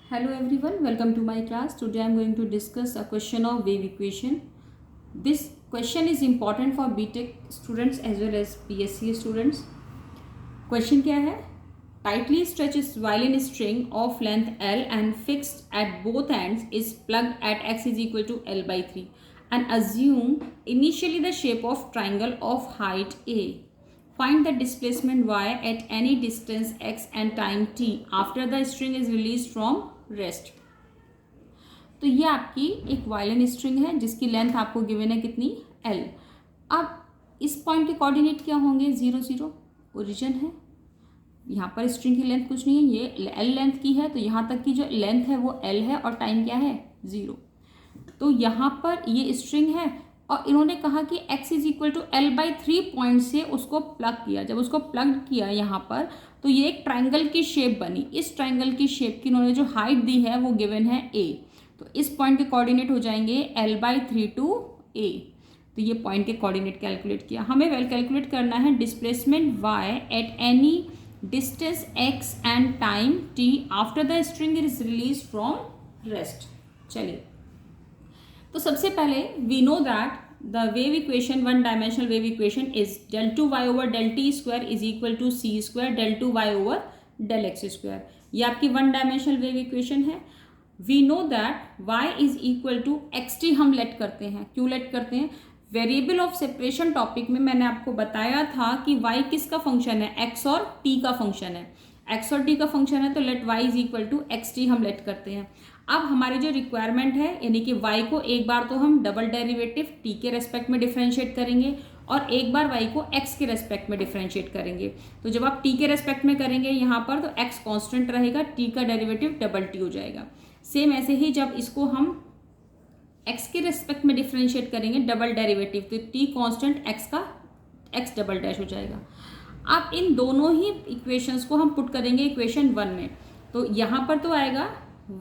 Hello everyone, welcome to my class. Today I am going to discuss a question of wave equation. This question is important for BTech students as well as BSc students. Question क्या है? Tightly stretched violin string of length L and fixed at both ends is plugged at x is equal to L by 3 and assume initially the shape of triangle of height A. Find the displacement y at any distance x and time t after the string is released from rest. तो ये आपकी एक violin string है जिसकी length आपको given है कितनी L. अब इस पॉइंट के कोऑर्डिनेट क्या होंगे? 0 0 ओरिजिन है. यहाँ पर स्ट्रिंग की लेंथ कुछ नहीं है, ये L लेंथ की है, तो यहाँ तक की जो लेंथ है वो L है और टाइम क्या है 0. तो यहाँ पर ये स्ट्रिंग है और इन्होंने कहा कि x is equal to L by 3 point से उसको प्लग किया. जब उसको प्लग किया यहाँ पर तो ये एक ट्राइंगल की शेप बनी. इस ट्राइंगल की शेप की इन्होंने जो हाइट दी है वो गिवन है a. तो इस पॉइंट के कोऑर्डिनेट हो जाएंगे L बाई 3 टू a. तो ये पॉइंट के कोऑर्डिनेट कैलकुलेट किया. हमें वेल कैलकुलेट करना है displacement y at any distance x and time t after the string is release from rest. चलिए, तो सबसे पहले we know that the wave equation, one dimensional wave equation is del 2 y over del t square is equal to c square del 2 y over del x square. ये आपकी one dimensional wave equation है. We know that y is equal to X T हम let करते हैं. क्यों late करते हैं? Variable of separation topic में मैंने आपको बताया था कि y किसका फंक्शन है? x और t का फंक्शन है. x और t का फंक्शन है तो let y is equal to X T हम लेट करते हैं. अब हमारी जो रिक्वायरमेंट है यानी कि y को एक बार तो हम डबल डेरिवेटिव t के रेस्पेक्ट में डिफरेंशिएट करेंगे और एक बार y को x के रेस्पेक्ट में डिफरेंशिएट करेंगे. तो जब आप t के रेस्पेक्ट में करेंगे यहाँ पर तो x कांस्टेंट रहेगा, t का डेरिवेटिव डबल t हो जाएगा. सेम ऐसे ही जब इसको हम x के रेस्पेक्ट में डिफरेंशिएट करेंगे डबल डेरिवेटिव तो t कांस्टेंट x का x डबल डैश हो जाएगा. अब इन दोनों ही इक्वेशंस को हम पुट करेंगे इक्वेशन 1 में. तो यहाँ पर तो आएगा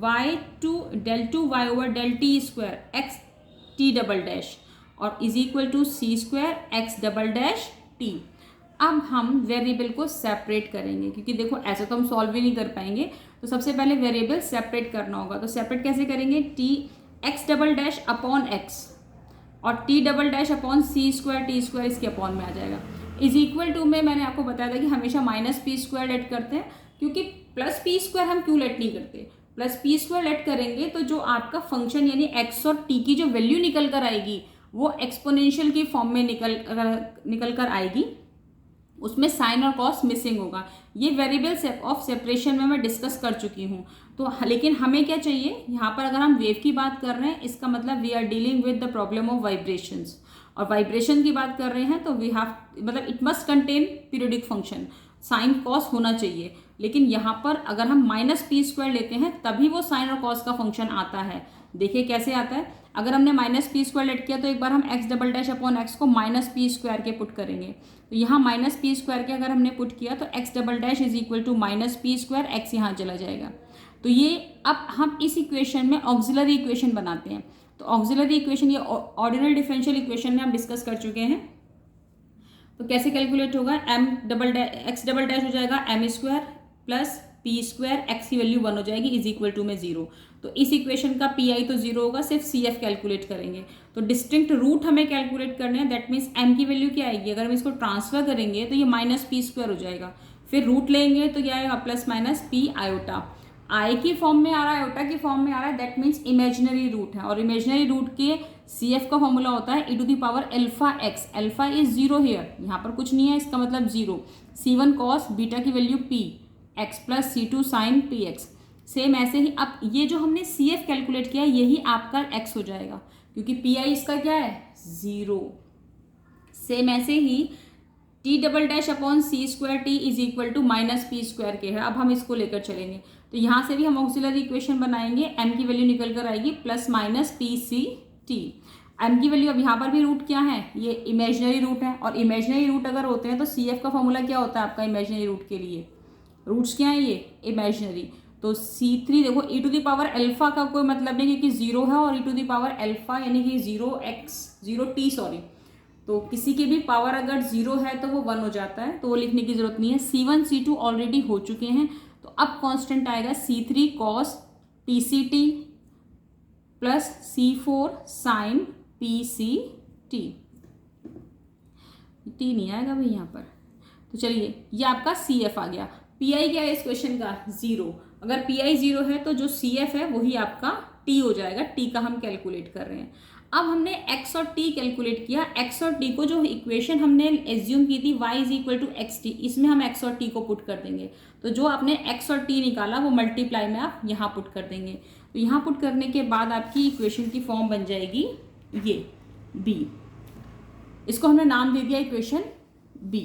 y two del 2 y over del t square x t double dash और is equal to c square x double dash t. अब हम वेरिएबल को सेपरेट करेंगे क्योंकि देखो ऐसे तो हम सॉल्व ही नहीं कर पाएंगे. तो सबसे पहले वेरिएबल सेपरेट करना होगा. तो सेपरेट कैसे करेंगे? t x double dash upon x और t double dash upon c square t square इसके अपॉन में आ जाएगा. इज इक्वल टू में मैंने आपको बताया था कि हमेशा माइनस पी स्क्वायर लेट करते हैं क्योंकि प्लस पी स्क्वायर हम क्यों लेट नहीं करते? प्लस पी स्क्वायर लेट करेंगे तो जो आपका फंक्शन यानी x और t की जो वैल्यू निकल कर आएगी वो एक्सपोनेंशियल की फॉर्म में निकल कर आएगी. उसमें साइन और कॉस मिसिंग होगा. ये वेरिएबल ऑफ सेपरेशन में मैं डिस्कस कर चुकी हूँ. तो लेकिन हमें क्या चाहिए यहाँ पर? अगर हम वेव की बात कर रहे हैं इसका मतलब we are dealing with the problem of vibrations. और वाइब्रेशन की बात कर रहे हैं तो वी हैव मतलब it must contain periodic function, sine cos होना चाहिए. लेकिन यहाँ पर अगर हम माइनस पी स्क्वायर लेते हैं तभी वो साइन और कॉस का फंक्शन आता है. देखिए कैसे आता है. अगर हमने माइनस पी स्क्वायर लेट किया तो एक बार हम x double dash upon x को माइनस पी स्क्वायर के पुट करेंगे. तो यहाँ माइनस पी स्क्वायर के अगर हमने पुट किया तो X double dash is equal to minus P square, X यहाँ चला जाएगा. तो ये अब हम इस इक्वेशन में ऑक्सिलरी इक्वेशन बनाते हैं. तो ऑक्सिलरी इक्वेशन ये ऑर्डिनल डिफरेंशियल इक्वेशन में हम डिस्कस कर चुके हैं. तो कैसे कैलकुलेट होगा? M double dash X double dash हो जाएगा M square plus P square, X की वैल्यू 1 हो जाएगी इज इक्वल टू में 0. तो इस इक्वेशन का पी आई तो 0 होगा, सिर्फ सी एफ कैलकुलेट करेंगे. तो डिस्टिंक्ट रूट हमें कैलकुलेट करने हैं. दैट मीन्स एम की वैल्यू क्या आएगी? अगर हम इसको ट्रांसफर करेंगे तो ये माइनस पी स्क्वायर हो जाएगा. फिर रूट लेंगे तो क्या आएगा? Plus minus P iota. I की फॉर्म में आ रहा है, आयोटा की फॉर्म में आ रहा है. दैट मीन्स इमेजिनरी रूट है और इमेजिनरी रूट के सी एफ का फॉर्मूला होता है e to the power alpha x. Alpha is 0 here, यहाँ पर कुछ नहीं है, इसका मतलब 0. c1 कॉस बीटा की value p x plus c2 sine P X. Same ऐसे ही अब ये जो हमने सी एफ कैलकुलेट किया यही आपका x हो जाएगा क्योंकि पी आई इसका क्या है? 0. सेम ऐसे ही t double dash upon C square T is equal to minus P square के है. अब हम इसको लेकर चलेंगे तो यहाँ से भी हम ऑक्सिलरी इक्वेशन बनाएंगे. m की वैल्यू निकल कर आएगी plus minus P C T. m की वैल्यू अब यहाँ पर भी रूट क्या है? ये इमेजिनरी रूट है और इमेजिनरी रूट अगर होते हैं तो सी एफ का फॉर्मूला क्या होता है आपका इमेजिनरी रूट के लिए? रूट्स क्या है? ये इमेजिनरी. तो c3 देखो ई टू द पावर अल्फा का कोई मतलब नहीं क्योंकि 0 है और ई टू द पावर अल्फा यानी कि 0t सॉरी. तो किसी की भी पावर अगर 0 है तो वो 1 हो जाता है, तो वो लिखने की जरूरत नहीं है. c1 c2 ऑलरेडी हो चुके हैं. तो अब कांस्टेंट आएगा c3 cos TCT plus C4 sine PCT। T नहीं आएगा भाई यहाँ पर। तो चलिए ये आपका CF आ गया। PI क्या है इस क्वेश्चन का? 0। अगर PI 0 है तो जो CF है वही आपका T हो जाएगा। T का हम कैलकुलेट कर रहे हैं। अब हमने X और T कैलकुलेट किया। X और T को जो इक्वेशन हमने एज्यूम की थी y is equal to XT, इसमें हम X और T को पुट कर देंगे। तो जो आपने X और T निकाला वो मल्टीप्लाई में आप यहाँ पुट कर देंगे। तो यहाँ पुट करने के बाद आपकी इक्वेशन की फॉर्म बन जाएगी ये B। इसको हमने नाम दे दिया equation B।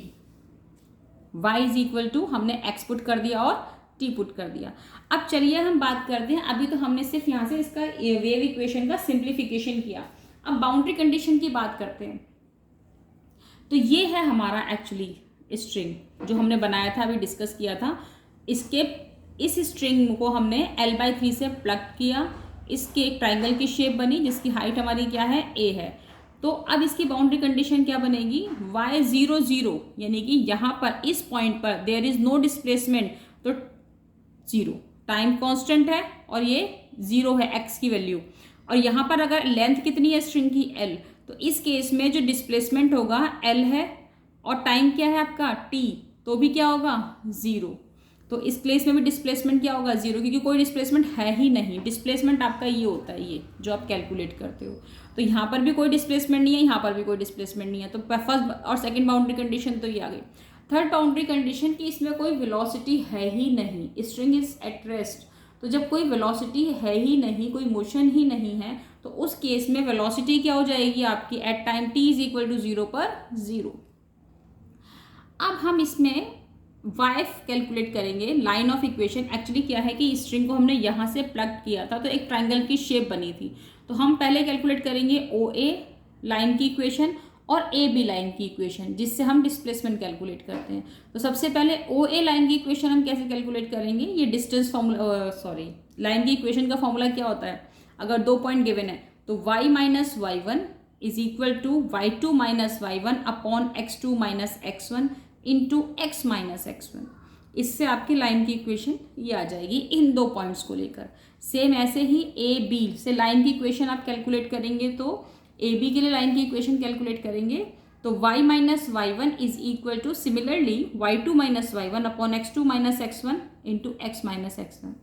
y is equal to हमने x पुट कर दिया और t पुट कर दिया। अब चलिए हम बात करते हैं, अभी तो हमने सिर्फ यहाँ से इसका वेव इक्वेशन का सिंप्लीफिकेशन किया। अब बाउंड्री कंडीशन की बात करते हैं। तो ये है हमारा एक्चुअली स्ट्रिंग जो हमने बनाया था, अभी डिस्कस किया था। इस स्ट्रिंग को हमने L/3 से प्लग किया। इसके एक ट्राइंगल की शेप बनी जिसकी हाइट हमारी क्या है? a है। तो अब इसकी बाउंड्री कंडीशन क्या बनेगी? y 0 0, यानी कि यहाँ पर इस पॉइंट पर देयर इज नो डिस्प्लेसमेंट, तो 0 टाइम कांस्टेंट है और ये 0 है x की वैल्यू। और यहाँ पर अगर लेंथ कितनी है स्ट्रिंग की? l, तो इस केस में जो डिस्प्लेसमेंट होगा l है और टाइम क्या है आपका? t, तो भी क्या होगा? 0। तो इस केस में भी डिस्प्लेसमेंट क्या होगा? 0, क्योंकि कोई डिस्प्लेसमेंट है ही नहीं। डिस्प्लेसमेंट आपका ये होता है, ये जो आप कैलकुलेट करते हो। तो यहाँ पर भी कोई डिस्प्लेसमेंट नहीं है, यहाँ पर भी कोई डिस्प्लेसमेंट नहीं है। तो फर्स्ट और सेकंड बाउंड्री कंडीशन तो ये आ गई। थर्ड बाउंड्री कंडीशन की इसमें कोई वेलोसिटी है ही नहीं, स्ट्रिंग इज एट रेस्ट। तो जब कोई वेलोसिटी है ही नहीं, कोई मोशन ही नहीं है, तो उस केस में वेलोसिटी क्या हो जाएगी आपकी? At time t is equal to 0 पर 0। अब हम इसमें y कैलकुलेट करेंगे, लाइन ऑफ इक्वेशन। एक्चुअली क्या है कि स्ट्रिंग को हमने यहाँ से प्लग किया था तो एक ट्राइंगल की शेप बनी थी। तो हम पहले कैलकुलेट करेंगे OA लाइन की इक्वेशन और AB लाइन की इक्वेशन, जिससे हम डिस्प्लेसमेंट कैलकुलेट करते हैं। तो सबसे पहले OA लाइन की इक्वेशन हम कैसे कैलकुलेट करेंगे? ये डिस्टेंस फॉर्मूला, लाइन की इक्वेशन का फॉर्मूला क्या होता है? अगर 2 पॉइंट गिवन है तो y minus y1 is equal to y2 minus y1 upon x2 minus x1 into x minus x1। इससे आपकी लाइन की इक्वेशन ये आ जाएगी इन 2 पॉइंट्स को लेकर। सेम ऐसे ही AB से लाइन की इक्वेशन आप कैलकुलेट करेंगे, तो AB के लिए लाइन की इक्वेशन कैलकुलेट करेंगे तो y minus y1 is equal two similarly y2 minus y1 upon x2 minus x1 into x minus x1।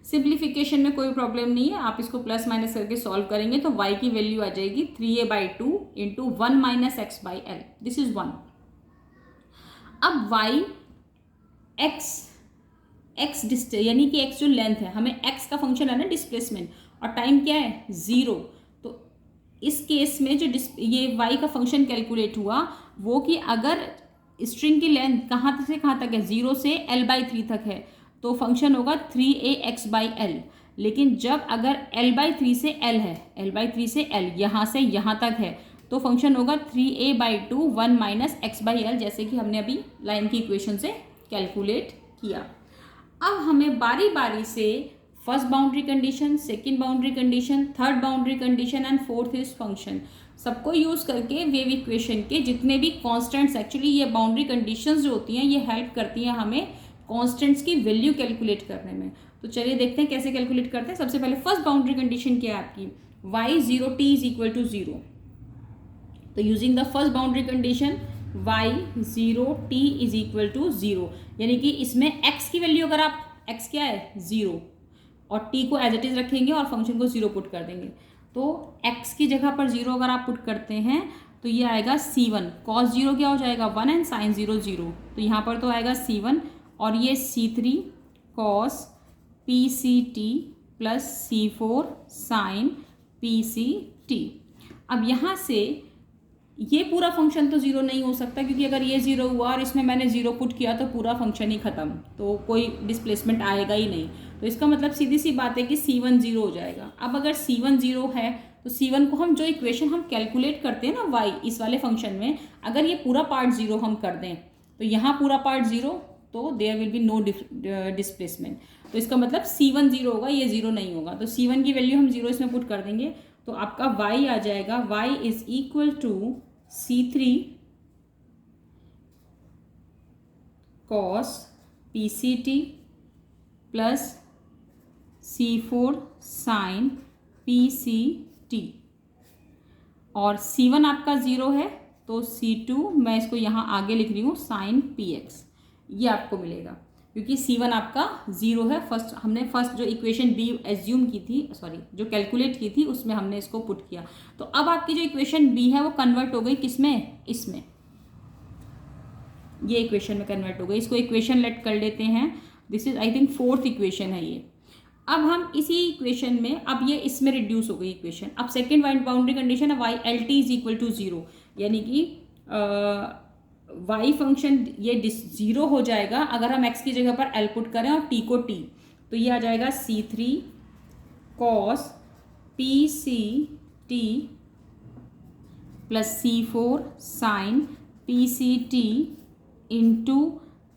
Simplification में कोई प्रॉब्लम नहीं है, आप इसको प्लस माइनस करके सॉल्व करेंगे तो y की वैल्यू आ जाएगी 3a/2 into 1 minus x/l। This is 1। अब y x यानी कि x जो लेंथ है, हमें x का फंक्शन है ना डिस्प्लेसमेंट, और टाइम क्या है? 0। तो इस केस में जो ये y का फंक्शन कैलकुलेट हुआ वो कि अगर स्ट्रिंग की लेंथ कहाँ से कहाँ तक है? 0 से L/3 तक है, तो फंक्शन होगा 3ax/l। लेकिन जब अगर L/3 से L है, L/3 से L यहाँ से यहाँ तक है, तो फंक्शन होगा 3a/2 1 माइनस x/l, जैसे कि हमने अभी लाइन की इक्वेशन से कैलकुलेट किया। अब हमें बारी बारी से first boundary condition, second boundary condition, third boundary condition and fourth is function, सबको यूज करके वेव इक्वेशन के जितने भी कॉन्स्टेंट्स, एक्चुअली ये बाउंड्री कंडीशंस जो होती हैं ये हेल्प करती हैं हमें कॉन्स्टेंट्स की वैल्यू कैलकुलेट करने में। तो चलिए देखते हैं कैसे कैलकुलेट करते हैं। सबसे पहले फर्स्ट बाउंड्री कंडीशन क्या है आपकी? y 0 t is equal to 0। तो using the first boundary condition y 0 t is equal to 0, यानी कि इसमें x की वैल्यू अगर आप, x क्या है? 0, और t को एज इट इज रखेंगे और फंक्शन को 0 पुट कर देंगे। तो x की जगह पर 0 अगर आप पुट करते हैं तो ये आएगा c1, cos 0 क्या हो जाएगा? 1 एंड sin 0 0। तो यहाँ पर तो आएगा c1 और ये c3 cos pct plus c4 sin pct। अब यहाँ से ये पूरा फंक्शन तो 0 नहीं हो सकता, क्योंकि अगर ये 0 हुआ और इसमें मैंने 0 पुट किया तो पूरा फंक्शन ही खत्म, तो कोई डिस्प्लेसमेंट आएगा ही नहीं। तो इसका मतलब सीधी सी बात है कि c1 0 हो जाएगा। अब अगर c1 0 है तो c1 को हम जो इक्वेशन हम कैलकुलेट करते हैं ना y इस वाले फंक्शन में, अगर ये पूरा पार्ट 0 हम कर दें तो यहाँ पूरा पार्ट 0, तो there will be no displacement. तो इसका मतलब c1 0 होगा, ये 0 नहीं होगा। तो c1 की वैल्यू हम 0 इसमें पुट कर देंगे तो आपका y आ जाएगा y is equal to c3 cos pct plus C4 sine PCT, और C1 आपका 0 है तो C2 मैं इसको यहाँ आगे लिख रही हूँ साइन PX, ये आपको मिलेगा क्योंकि C1 आपका 0 है। हमने फर्स्ट जो इक्वेशन B एज्यूम की थी, सॉरी जो कैलकुलेट की थी, उसमें हमने इसको पुट किया। तो अब आपकी जो इक्वेशन B है वो कन्वर्ट हो गई किसमें, इसमें, ये इक्वेशन में कन्वर्ट हो गई। इसको इक्वेशन लेट कर लेते हैं, this is I think fourth equation है ये। अब हम इसी इक्वेशन में, अब ये इसमें रिड्यूस हो गई इक्वेशन। अब सेकेंड बाउंड्री कंडीशन है YLT इज इक्वल टू 0, यानी कि y फंक्शन ये 0 हो जाएगा अगर हम x की जगह पर L पुट करें और t को t, तो ये आ जाएगा C3 cos PCT plus C4 sine PCT into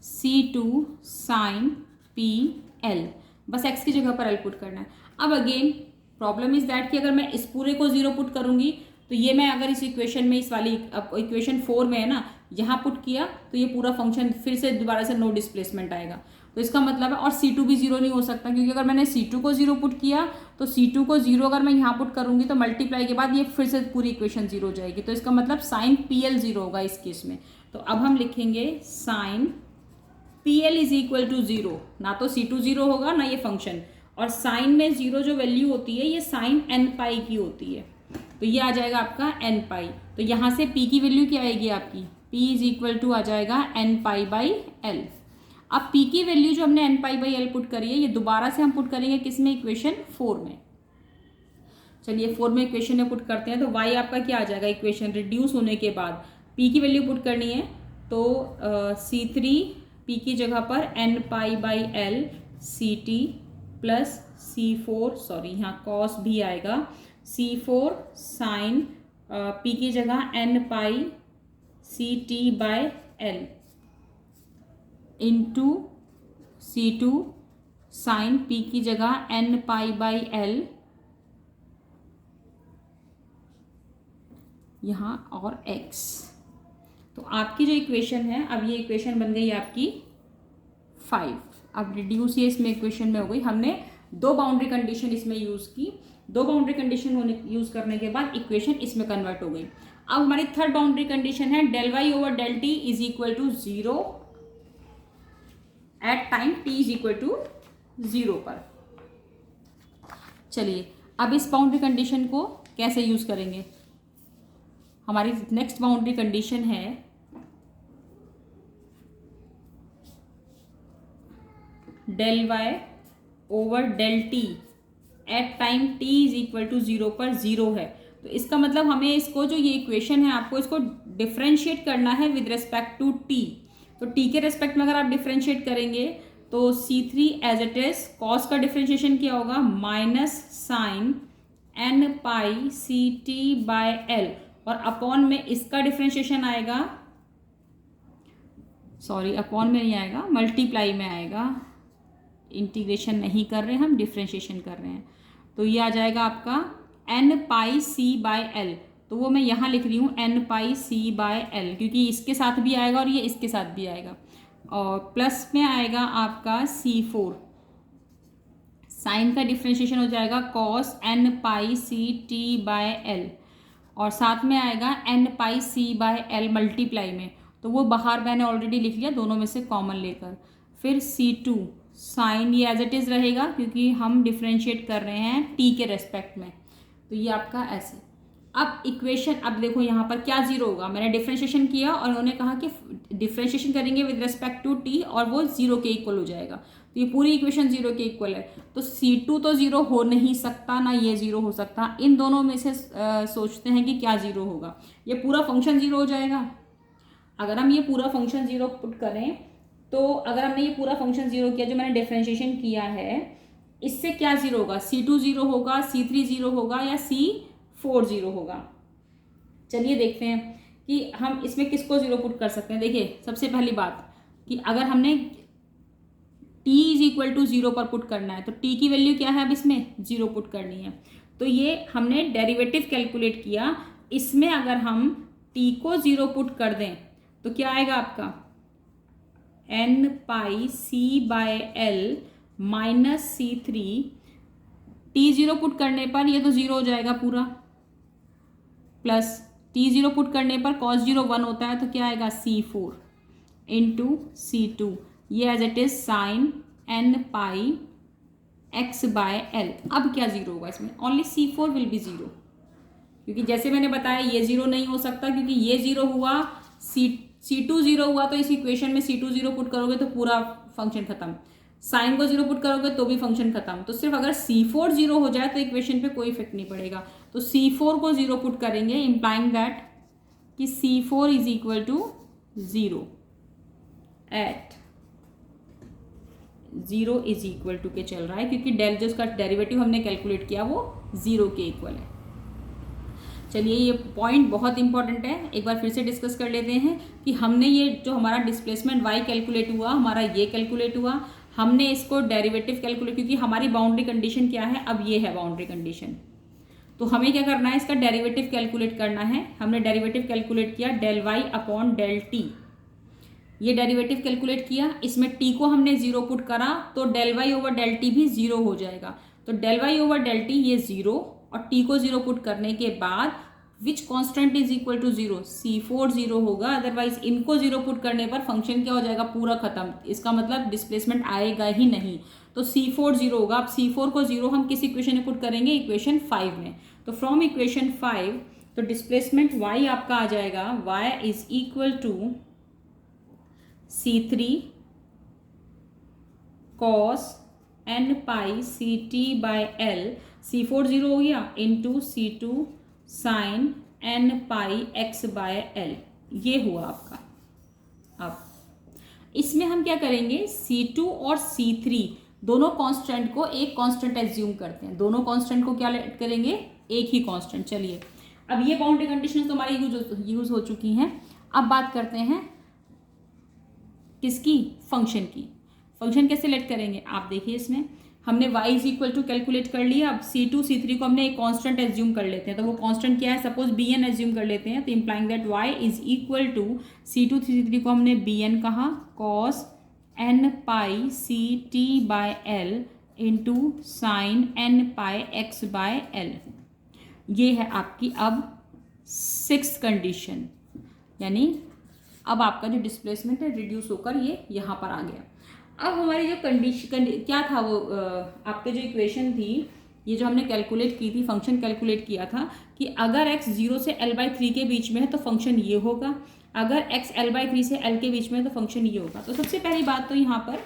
C2 sine PL, बस x की जगह पर L पुट करना है। अब अगेन प्रॉब्लम इज दैट कि अगर मैं इस पूरे को 0 पुट करूंगी तो ये मैं अगर इस इक्वेशन में, इस वाली इक्वेशन 4 में है ना, यहाँ पुट किया तो ये पूरा फंक्शन फिर से दोबारा से नो डिस्प्लेसमेंट आएगा। तो इसका मतलब है, और C2 भी 0 नहीं हो सकता क्योंकि अगर मैंने C2 को 0 पुट किया तो C2 को 0 अगर मैं यहाँ पुट करूंगी तो मल्टीप्लाई के बाद ये फिर से पूरी इक्वेशन 0 हो जाएगी। तो इसका मतलब साइन PL 0 होगा इस केस में। तो अब हम लिखेंगे sine PL is equal to 0, ना तो C2 0 होगा ना ये फंक्शन, और साइन में 0 जो वैल्यू होती है ये साइन n पाई की होती है, तो ये आ जाएगा आपका n पाई। तो यहाँ से p की वैल्यू क्या आएगी आपकी, p इज इक्वल टू आ जाएगा n पाई बाई l। अब p की वैल्यू जो हमने n pi by l put करी है, ये दोबारा से हम पुट करेंगे किसमें, इक्वेशन 4 में। चलिए 4 में इक्वेशन में पुट करते हैं। तो y आपका क्या आ जाएगा, इक्वेशन रिड्यूस होने के बाद p की वैल्यू पुट करनी है तो C3 p की जगह पर n pi by l CT plus C4, sorry यहाँ कॉस भी आएगा, C4 साइन p की जगह n pi CT by l into C2 sine p की जगह n पाई बाई l यहाँ और x। तो आपकी जो इक्वेशन है, अब ये इक्वेशन बन गई आपकी 5। अब रिड्यूस ये इसमें इक्वेशन में हो गई। हमने 2 बाउंड्री कंडीशन इसमें यूज़ की, 2 बाउंड्री कंडीशन यूज़ करने के बाद इक्वेशन इसमें कन्वर्ट हो गई। अब हमारी थर्ड बाउंड्री कंडीशन है del Y over del T is equal to 0 at time t is equal to 0 पर। चलिए अब इस बाउंड्री कंडीशन को कैसे यूज़ करेंगे। हमारी नेक्स्ट बाउंड्री कंडीशन है del Y over del T at time t is equal to 0 पर 0 है। तो इसका मतलब हमें इसको, जो ये इक्वेशन है, आपको इसको डिफ्रेंशिएट करना है विद रेस्पेक्ट टू t। तो t के रेस्पेक्ट में अगर आप डिफ्रेंशिएट करेंगे तो C3 as it is, cos का डिफ्रेंशिएशन क्या होगा, minus sine n pi CT by l, और अपॉन में इसका डिफ्रेंशिएशन आएगा, सॉरी अपॉन में नहीं आएगा, मल्टीप्लाई में आएगा। इंटीग्रेशन नहीं कर रहे हम, डिफ्रेंशिएशन कर रहे हैं। तो ये आ जाएगा आपका n pi c by l, तो वो मैं यहाँ लिख रही हूँ n pi c by l क्योंकि इसके साथ भी आएगा और ये इसके साथ भी आएगा, और प्लस में आएगा आपका C4, साइन का डिफ्रेंशिएशन हो जाएगा cos n pi CT by l, और साथ में आएगा n pi c by l multiply में, तो वो बाहर मैंने ऑलरेडी लिख लिया दोनों में से कॉमन लेकर। फिर C2 साइन, ये एज इट इज़ रहेगा क्योंकि हम डिफ्रेंशिएट कर रहे हैं t के रेस्पेक्ट में, तो ये आपका ऐसे। अब इक्वेशन, अब देखो यहाँ पर क्या 0 होगा, मैंने डिफ्रेंशिएशन किया और उन्होंने कहा कि डिफ्रेंशिएशन करेंगे विद रेस्पेक्ट टू t और वो 0 के इक्वल हो जाएगा, तो ये पूरी इक्वेशन 0 के इक्वल है। तो C2 तो 0 हो नहीं सकता, ना ये 0 हो सकता, इन दोनों में से सोचते हैं कि क्या 0 होगा। ये पूरा फंक्शन 0 हो जाएगा। अगर हम ये पूरा फंक्शन 0 पुट करें तो अगर हमने ये पूरा फंक्शन 0 किया जो मैंने डिफ्रेंशिएशन किया है, इससे क्या 0 होगा, C2 0 होगा, C3 0 होगा या C4 0 होगा। चलिए देखते हैं कि हम इसमें किसको 0 पुट कर सकते हैं। देखिए सबसे पहली बात कि अगर हमने t इज इक्वल टू 0 पर पुट करना है तो t की वैल्यू क्या है, अब इसमें 0 पुट करनी है। तो ये हमने डेरिवेटिव कैलकुलेट किया, इसमें अगर हम t को 0 पुट कर दें तो क्या आएगा आपका n pi c by l minus C3 t0 put करने पर ये तो 0 हो जाएगा पूरा, प्लस t0 पुट करने पर cos 0 1 होता है, तो क्या आएगा c4 इंटू c2, ये as it is sine n pi x by L. अब क्या जीरो होगा इसमें, only c4 will be zero, क्योंकि जैसे मैंने बताया ये जीरो नहीं हो सकता, क्योंकि ये जीरो हुआ, c2 जीरो हुआ, तो इस इक्वेशन में c2 जीरो पुट करोगे तो पूरा फंक्शन खत्म, साइन को जीरो पुट करोगे तो भी फंक्शन खत्म। तो सिर्फ अगर c4 जीरो हो जाए तो इक्वेशन पे कोई इफेक्ट नहीं पड़ेगा, तो c4 को जीरो पुट करेंगे, इम्प्लाइंग दैट कि c4 is equal to zero at zero is equal to के चल रहा है, क्योंकि डेल जो उसका डेरिवेटिव हमने कैलकुलेट किया वो जीरो के इक्वल है। चलिए ये पॉइंट बहुत इंपॉर्टेंट है, एक बार फिर से डिस्कस कर लेते हैं कि हमने ये जो हमारा डिस्प्लेसमेंट y कैलकुलेट हुआ, हमारा ये कैलकुलेट हुआ, हमने इसको डेरिवेटिव कैलकुलेट, क्योंकि हमारी बाउंड्री कंडीशन क्या है, अब ये है बाउंड्री कंडीशन, तो हमें क्या करना है, इसका डेरिवेटिव कैलकुलेट करना है। हमने डेरिवेटिव कैलकुलेट किया del y upon del t, ये डेरिवेटिव कैलकुलेट किया, इसमें t को हमने जीरो पुट करा तो del Y over del t भी जीरो हो जाएगा, तो del Y over del t ये जीरो, और t को जीरो पुट करने के बाद which constant is equal to zero, c4 zero होगा, अदरवाइज इनको जीरो पुट करने पर फंक्शन क्या हो जाएगा, पूरा खत्म, इसका मतलब डिस्प्लेसमेंट आएगा ही नहीं, तो c4 जीरो होगा। अब c4 को जीरो हम किस इक्वेशन में पुट करेंगे, इक्वेशन 5 में, तो फ्रॉम इक्वेशन 5 तो डिस्प्लेसमेंट y आपका आ जाएगा y is equal to c3 cos n pi ct by l, c4 zero हो गया, into c2 sine n pi x by l, ये हुआ आपका। अब इसमें हम क्या करेंगे, c2 और c3 दोनों कांस्टेंट को एक कांस्टेंट एज्यूम करते हैं, दोनों कांस्टेंट को क्या करेंगे, एक ही कांस्टेंट। चलिए अब ये बाउंड्री कंडीशन तो हमारी यूज हो चुकी हैं, अब बात करते हैं किसकी, फंक्शन की। फंक्शन कैसे लेट करेंगे, आप देखिए इसमें हमने y is equal to calculate कर लिया, अब c2 c3 को हमने एक कांस्टेंट एज्यूम कर लेते हैं, तो वो कांस्टेंट क्या है, सपोज bn एज्यूम कर लेते हैं, तो implying that y is equal to c2 c3 को हमने bn कहा, cos n pi ct by l into sine n pi x by l, ये है आपकी अब 6th कंडीशन, यानी अब आपका जो डिस्प्लेसमेंट है रिड्यूस होकर ये यहाँ पर आ गया। अब हमारी जो कंडीशन क्या था, वो आपके जो इक्वेशन थी, ये जो हमने कैलकुलेट की थी, फंक्शन कैलकुलेट किया था कि अगर x 0 से l/3 के बीच में है तो फंक्शन ये होगा, अगर x l/3 से l के बीच में है तो फंक्शन ये होगा। तो सबसे पहली बात तो यहाँ पर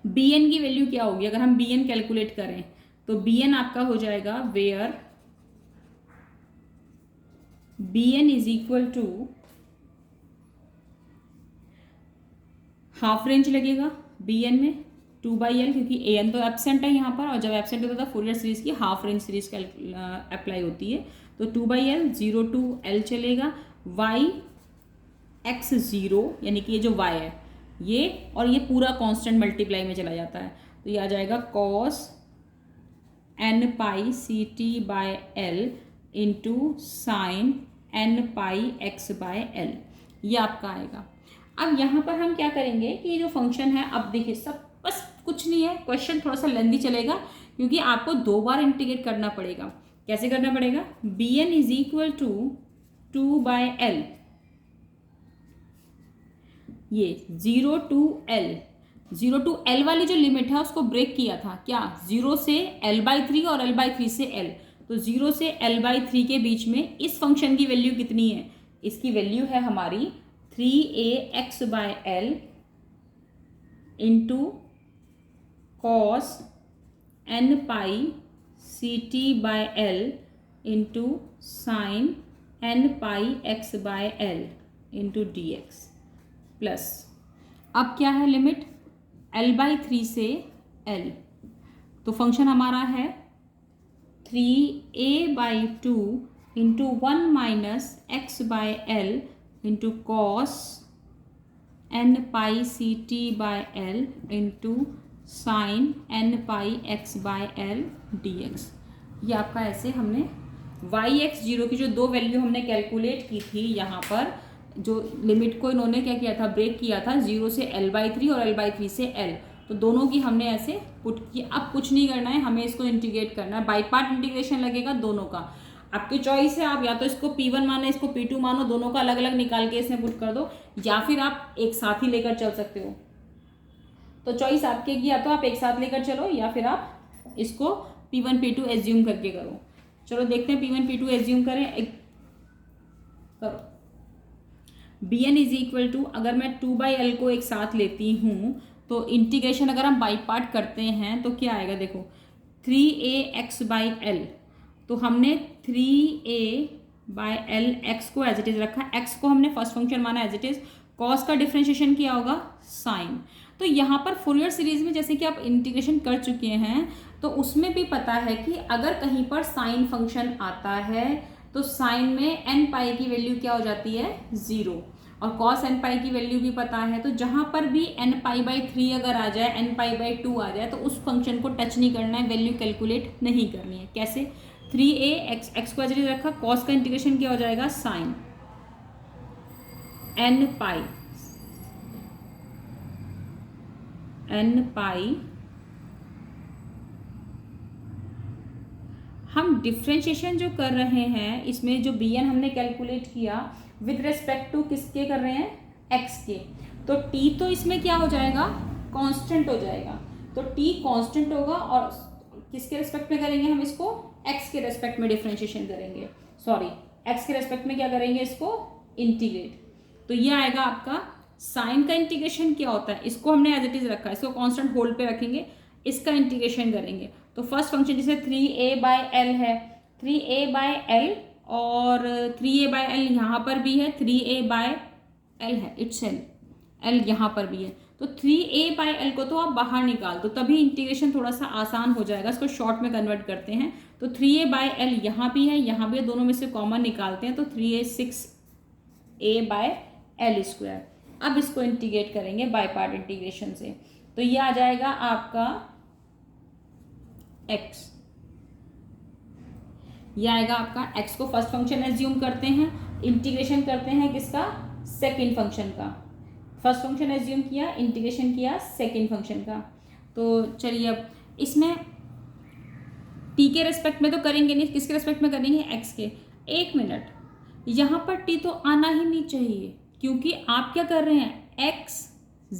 bn की वैल्यू क्या होगी, अगर हम bn कैलकुलेट करें तो bn आपका हो जाएगा where bn is equal to half range लगेगा bn में 2/l, क्योंकि an तो एब्सेंट है यहाँ पर, और जब एब्सेंट होता है तो फूरियर सीरीज की हाफ रेंज सीरीज का अप्लाई होती है, तो 2/l 0 to l चलेगा, y x 0 यानी कि ये जो y है ये, और ये पूरा कांस्टेंट मल्टीप्लाई में चला जाता है, तो ये आ जाएगा cos n pi ct by l into sine n pi x by l, ये आपका आएगा। अब यहाँ पर हम क्या करेंगे कि ये जो फंक्शन है, अब देखिए सब बस कुछ नहीं है, क्वेश्चन थोड़ा सा लेंदी चलेगा क्योंकि आपको 2 बार इंटीग्रेट करना पड़ेगा। कैसे करना पड़ेगा, bn is equal to 2/l, ये 0 to l वाली जो लिमिट है उसको ब्रेक किया था, क्या 0 से l/3 और l/3 से l, तो 0 से l/3 के बीच में इस फंक्शन की वैल्यू कितनी है, इसकी वैल्यू है हमारी 3ax by l into cos n pi ct by l into sine n pi x by l into dx, plus अब क्या है लिमिट l/3 से l, तो फंक्शन हमारा है 3a/2 into 1 minus x by l into cos n pi ct by l into sine n pi x by l dx, ये आपका ऐसे हमने y(x0) की जो 2 वैल्यू हमने कैलकुलेट की थी, यहाँ पर जो लिमिट को इन्होंने क्या किया था, ब्रेक किया था 0 से l/3 और l/3 से l, तो दोनों की हमने ऐसे पुट की। अब कुछ नहीं करना है, हमें इसको इंटीग्रेट करना है। बाई पार्ट इंटीग्रेशन लगेगा दोनों का, आपकी चॉइस है। आप या तो इसको P1 मानो, इसको P2 मानो, दोनों का अलग अलग निकाल के इसमें पुट कर दो, या फिर आप एक साथ ही लेकर चल सकते हो। तो चॉइस आपके की, या तो आप एक साथ लेकर चलो या फिर आप इसको P1 P2 एज्यूम करके करो। चलो देखते हैं, P1 P2 एज्यूम करें, करो। Bn इज इक्वल टू, अगर मैं 2/L को एक साथ लेती हूँ तो इंटीग्रेशन अगर हम बाई पार्ट करते हैं तो क्या आएगा, देखो 3ax/L। तो हमने 3a/L x को एज इट इज रखा, x को हमने फर्स्ट फंक्शन माना एज इट इज, कॉस का डिफरेंशिएशन किया होगा साइन। तो यहाँ पर फूरियर सीरीज में जैसे कि आप इंटीग्रेशन कर चुके हैं तो उसमें भी पता है कि अगर कहीं पर साइन फंक्शन आता है तो साइन में n पाई की वैल्यू क्या हो जाती है, 0, और cos n पाई की वैल्यू भी पता है। तो जहाँ पर भी n पाई/3 अगर आ जाए, n पाई/2 आ जाए, तो उस फंक्शन को टच नहीं करना है, वैल्यू कैलकुलेट नहीं करनी है। कैसे, 3a x को एज इट इज रखा, cos का इंटीग्रेशन क्या हो जाएगा, साइन n पाई। हम डिफ्रेंशिएशन जो कर रहे हैं इसमें जो bn हमने कैलकुलेट किया विद रेस्पेक्ट टू किसके कर रहे हैं, x के, तो t तो इसमें क्या हो जाएगा, कांस्टेंट हो जाएगा। तो t कांस्टेंट होगा और किसके रेस्पेक्ट में करेंगे हम इसको, x के रेस्पेक्ट में डिफ्रेंशिएशन करेंगे, सॉरी x के रेस्पेक्ट में क्या करेंगे, इसको इंटीग्रेट। तो ये आएगा आपका साइन का इंटीग्रेशन क्या होता है, इसको हमने एज इट इज रखा है, इसको कांस्टेंट होल्ड पे रखेंगे, इसका इंटीग्रेशन करेंगे। तो फर्स्ट फंक्शन जैसे 3a/L है, 3a/L और 3a/L यहाँ पर भी है, 3a/L है, इट्स L यहाँ पर भी है। तो 3a/L को तो आप बाहर निकाल दो, तभी इंटीग्रेशन थोड़ा सा आसान हो जाएगा। इसको शॉर्ट में कन्वर्ट करते हैं, तो 3a/L यहाँ भी है, यहाँ भी है, दोनों में से कॉमन निकालते हैं, तो 3a 6a/L²। अब इसको इंटीग्रेट करेंगे बाय पार्ट इंटीग्रेशन से, तो ये आ जाएगा आपका x, ये आएगा आपका x को फर्स्ट फंक्शन एज्यूम करते हैं, इंटीग्रेशन करते हैं किसका, सेकंड फंक्शन का। फर्स्ट फंक्शन एज्यूम किया, इंटीग्रेशन किया सेकंड फंक्शन का। तो चलिए अब इसमें t के रेस्पेक्ट में तो करेंगे नहीं, किसके रेस्पेक्ट में करेंगे, x के। एक मिनट, यहाँ पर t तो आना ही नहीं चाहिए क्योंकि आप क्या कर रहे हैं, x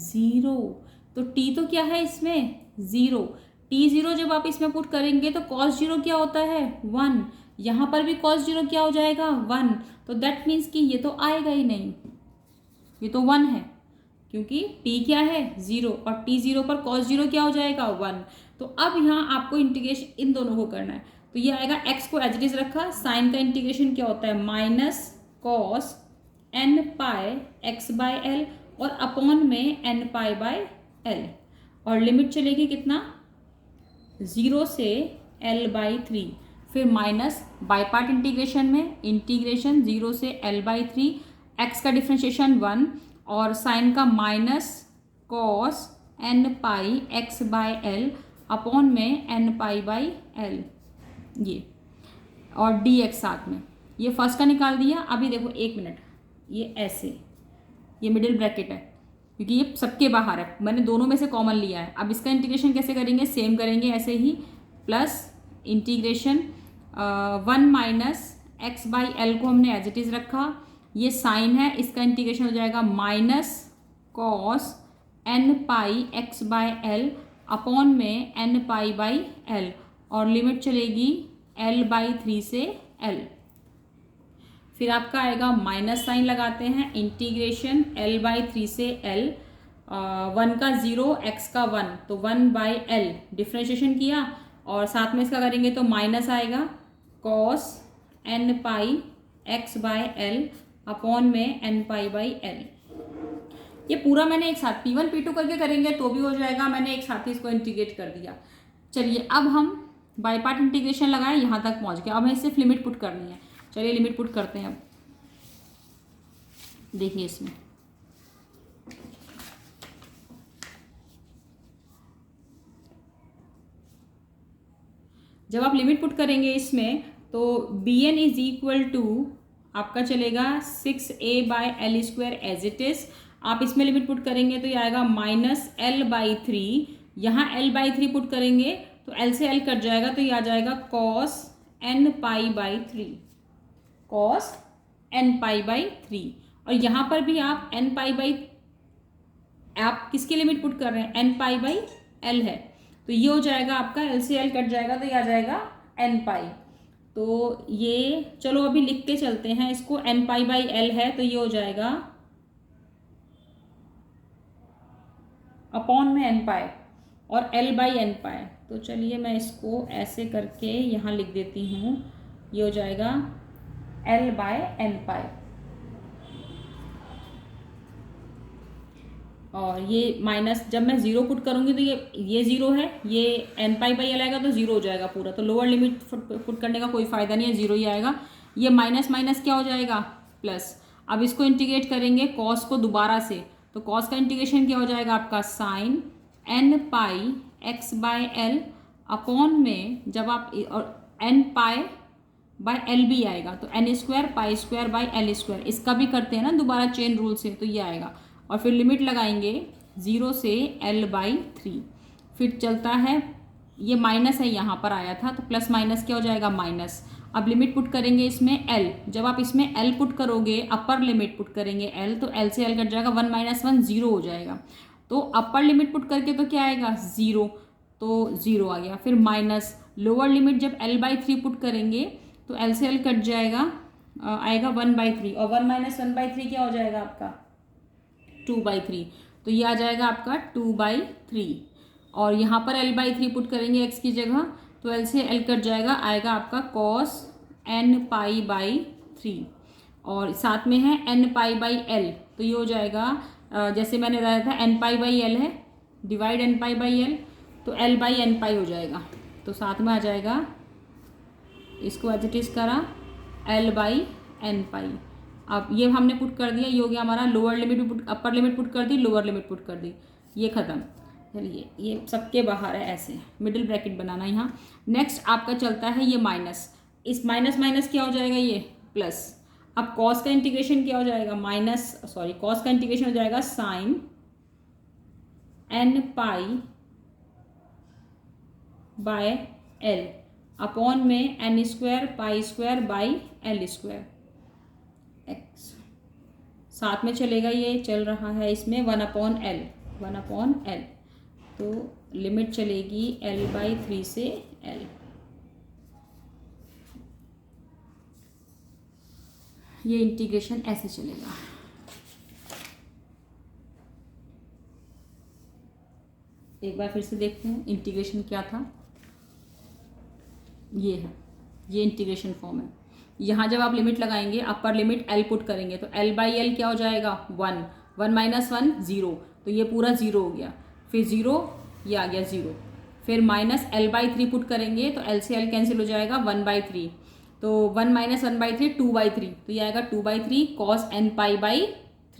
0, तो t तो क्या है इसमें 0, t0 जब आप इसमें पुट करेंगे तो cos 0 क्या होता है 1, यहाँ पर भी cos 0 क्या हो जाएगा 1, तो दैट मीन्स कि ये तो आएगा ही नहीं, ये तो 1 है क्योंकि t क्या है 0 और t0 पर cos 0 क्या हो जाएगा 1। तो अब यहाँ आपको इंटीग्रेशन इन दोनों को करना है, तो ये आएगा x को एज इट इज रखा, साइन का इंटीग्रेशन क्या होता है माइनस cos n पाई x/L और अपॉन में n पाई/L, और लिमिट चलेगी कितना 0 से L/3, फिर माइनस बाय पार्ट इंटीग्रेशन में इंटीग्रेशन 0 से L/3, x का डिफ्रेंशिएशन 1 और साइन का माइनस cos n पाई x/L अपॉन में n पाई/L, ये और dx साथ में, ये फर्स्ट का निकाल दिया। अभी देखो एक मिनट, ये ऐसे, ये मिडिल ब्रैकेट है क्योंकि ये सबके बाहर है, मैंने दोनों में से कॉमन लिया है। अब इसका इंटीग्रेशन कैसे करेंगे, सेम करेंगे ऐसे ही, प्लस इंटीग्रेशन 1 माइनस x/L को हमने एज इट इज रखा, ये साइन है, इसका इंटीग्रेशन हो जाएगा माइनस cos n पाई x/L अपॉन में n पाई/L और लिमिट चलेगी L/3 से L। फिर आपका आएगा माइनस साइन लगाते हैं, इंटीग्रेशन L/3 से L, 1 का 0 x का 1, तो 1/L डिफ्रेंशिएशन किया और साथ में इसका करेंगे तो माइनस आएगा cos n पाई x/L अपॉन में n पाई/L। ये पूरा मैंने एक साथ P1 P2 करके करेंगे तो भी हो जाएगा, मैंने एक साथ ही इसको इंटीग्रेट कर दिया। चलिए अब हम बाय पार्ट इंटीग्रेशन लगाए, यहाँ तक पहुँच गया, अब हमें सिर्फ लिमिट पुट करनी है। चलिए लिमिट पुट करते हैं। अब देखिए इसमें जब आप लिमिट पुट करेंगे इसमें तो bn इज इक्वल टू आपका चलेगा 6a/L² एज इट इज। आप इसमें लिमिट पुट करेंगे तो ये आएगा -L/3 यहाँ l बाई 3 पुट करेंगे तो l से l कट जाएगा, तो ये आ जाएगा cos n pi by 3, cos n pi by 3। और यहाँ पर भी आप n पाई बाई, आप किसकी लिमिट पुट कर रहे हैं, n पाई बाई l है, तो ये हो जाएगा आपका l से l कट जाएगा, तो ये आ जाएगा n पाई। तो ये चलो अभी लिख के चलते हैं इसको, n पाई बाई l है, तो ये हो जाएगा अपॉन में n पाई और l बाई n पाई। तो चलिए मैं इसको ऐसे करके यहाँ लिख देती हूँ, ये हो जाएगा l बाय n पाई। और ये माइनस जब मैं ज़ीरो पुट करूँगी तो ये ज़ीरो है, ये n पाई बाई l आएगा तो ज़ीरो हो जाएगा पूरा, तो लोअर लिमिट पुट करने का कोई फ़ायदा नहीं है, ज़ीरो ही आएगा। ये माइनस माइनस क्या हो जाएगा, प्लस। अब इसको इंटीग्रेट करेंगे कॉस को दोबारा से, तो कॉस का इंटीग्रेशन क्या हो जाएगा आपका, sign n pi x by l upon में, जब आप और n पाई बाय l भी आएगा, तो n square pi square by l square, इसका भी करते हैं ना दोबारा चेन रूल से, तो ये आएगा। और फिर लिमिट लगाएंगे 0 से l बाई 3, फिर चलता है, ये माइनस है यहाँ पर आया था, तो प्लस माइनस क्या हो जाएगा, माइनस। अब लिमिट पुट करेंगे इसमें l, जब आप इसमें l पुट करोगे, अपर लिमिट पुट करेंगे l, तो l से l कट जाएगा, 1 माइनस 1 0 हो जाएगा। तो अपर लिमिट पुट करके तो क्या आएगा, 0, तो 0 आ गया। फिर माइनस लोअर लिमिट जब l बाई 3 पुट करेंगे तो l से l कट जाएगा, आएगा 1 बाई 3, और 1 माइनस 1 बाई 3 क्या हो जाएगा आपका, 2 बाई 3, तो ये आ जाएगा आपका 2 बाई 3। और यहाँ पर l बाई 3 पुट करेंगे x की जगह, तो l से l कट जाएगा, आएगा आपका cos n पाई बाई 3, और साथ में है n पाई बाई l, तो ये हो जाएगा जैसे मैंने बताया था n पाई बाई l है, divide n pi by l, तो l बाई n पाई हो जाएगा, तो साथ में आ जाएगा, इसको एज इट इज़ करा l बाई n पाई। अब ये हमने पुट कर दिया, ये हो गया हमारा, लोअर लिमिट भी पुट, अपर लिमिट पुट कर दी, लोअर लिमिट पुट कर दी, ये खत्म। चलिए ये सबके बाहर है, ऐसे मिडिल ब्रैकेट बनाना यहाँ। नेक्स्ट आपका चलता है ये माइनस, इस माइनस माइनस क्या हो जाएगा, ये प्लस। अब कॉस का इंटीग्रेशन क्या हो जाएगा, कॉस का इंटीग्रेशन हो जाएगा sine n pi by l upon में n square pi square by l square x, साथ में चलेगा, ये चल रहा है इसमें 1 अपॉन l, तो लिमिट चलेगी l बाई 3 से l। ये इंटीग्रेशन ऐसे चलेगा। एक बार फिर से देखते हैं इंटीग्रेशन क्या था, ये है, ये इंटीग्रेशन फॉर्म है। यहाँ जब आप लिमिट लगाएंगे, अपर लिमिट l पुट करेंगे, तो l बाई l क्या हो जाएगा, 1, 1 माइनस 1 0, तो ये पूरा 0 हो गया, फिर 0, ये आ गया 0, फिर माइनस l बाई 3 पुट करेंगे, तो l से l कैंसिल हो जाएगा, 1 बाई 3, तो 1 माइनस 1 बाई 3 2 बाई 3, तो ये आएगा 2 by 3 cos n pi by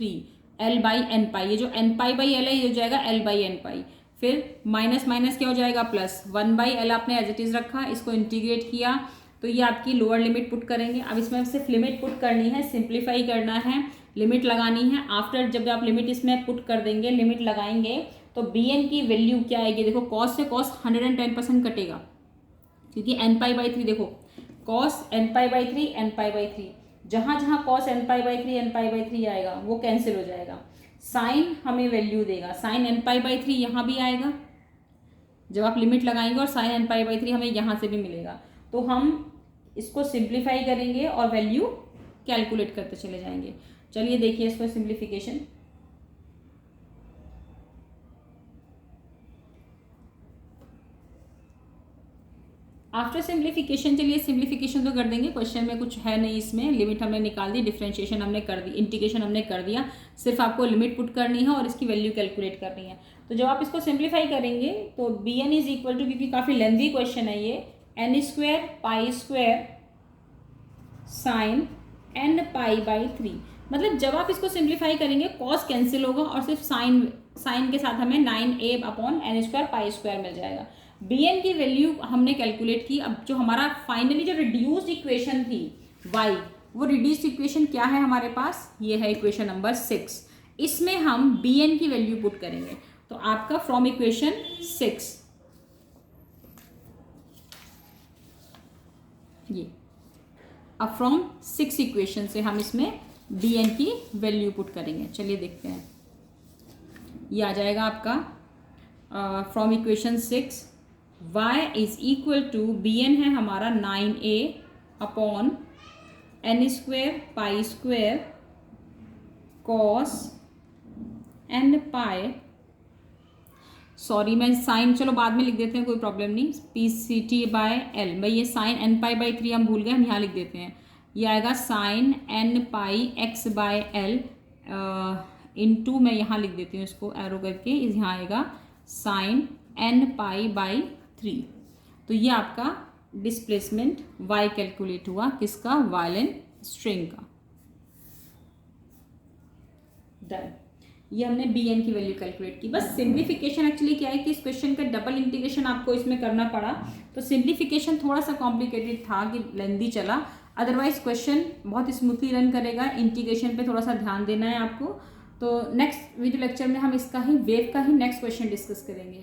3 l by n पाई, ये जो n पाई बाई l है ये हो जाएगा l बाई n पाई। फिर माइनस माइनस क्या हो जाएगा, प्लस 1 बाई l आपने एज इट इज़ रखा, इसको इंटीग्रेट किया, तो ये आपकी लोअर लिमिट पुट करेंगे। अब इसमें सिर्फ लिमिट पुट करनी है, सिंप्लीफाई करना है, लिमिट लगानी है। आफ्टर जब आप लिमिट इसमें पुट कर देंगे, लिमिट लगाएंगे, तो bn की वैल्यू क्या आएगी, देखो कॉस से कॉस 110% कटेगा, क्योंकि n पाई बाई 3, देखो cos n pi by 3 n pi by 3, जहाँ जहाँ cos n pi by 3 n pi by 3 आएगा वो कैंसिल हो जाएगा। साइन हमें वैल्यू देगा, साइन n पाई बाई 3 यहाँ भी आएगा जब आप लिमिट लगाएंगे, और साइन n पाई बाई 3 हमें यहाँ से भी मिलेगा। तो हम इसको सिंप्लीफाई करेंगे और वैल्यू कैलकुलेट करते चले जाएंगे। चलिए देखिए इसको सिंप्लीफिकेशन। आफ्टर सिंप्लीफिकेशन, चलिए सिंप्लीफिकेशन तो कर देंगे, क्वेश्चन में कुछ है नहीं, इसमें लिमिट हमने निकाल दी, डिफरेंशिएशन हमने कर दी, इंटीग्रेशन हमने कर दिया, सिर्फ आपको लिमिट पुट करनी है और इसकी वैल्यू कैलकुलेट करनी है। तो जब आप इसको सिंप्लीफाई करेंगे तो bn इज इक्वल टू, क्योंकि काफ़ी लेंथी क्वेश्चन है ये, n square pi square sine n pi by 3, मतलब जब आप इसको सिंप्लीफाई करेंगे कॉस कैंसिल होगा और सिर्फ साइन के साथ हमें 9a upon n square pi square मिल जाएगा। bn की वैल्यू हमने कैलकुलेट की। अब जो हमारा फाइनली जो रिड्यूस्ड इक्वेशन थी y, वो रिड्यूस्ड इक्वेशन क्या है हमारे पास, ये है इक्वेशन नंबर 6। इसमें हम bn की वैल्यू पुट करेंगे, तो आपका फ्रॉम इक्वेशन 6 ये, अब फ्रॉम 6 इक्वेशन से हम इसमें बी एन की वैल्यू पुट करेंगे। चलिए देखते हैं, ये आ जाएगा आपका from equation 6 y is equal to B N है हमारा 9a upon n square pi square cos n pi, sorry मैं साइन चलो बाद में लिख देते हैं, कोई प्रॉब्लम नहीं, P C T by L, भाई ये साइन n पाई बाई 3 हम भूल गए, हम यहाँ लिख देते हैं, ये आएगा sine n pi x by L into, मैं यहाँ लिख देती हूँ इसको एरो करके, यहाँ आएगा साइन n पाई बाई 3। तो ये आपका डिस्प्लेसमेंट y कैलकुलेट हुआ, किसका, वायलिन स्ट्रिंग का। डन, ये हमने बी एन की वैल्यू कैलकुलेट की। बस सिंप्लीफिकेशन एक्चुअली क्या है कि इस क्वेश्चन का डबल इंटीग्रेशन आपको इसमें करना पड़ा, तो सिंप्लीफिकेशन थोड़ा सा कॉम्प्लिकेटेड था कि लेंदी चला, अदरवाइज क्वेश्चन बहुत स्मूथली रन करेगा। इंटीग्रेशन पे थोड़ा सा ध्यान देना है आपको। तो नेक्स्ट वीडियो लेक्चर में हम इसका ही वेव का ही नेक्स्ट क्वेश्चन डिस्कस करेंगे।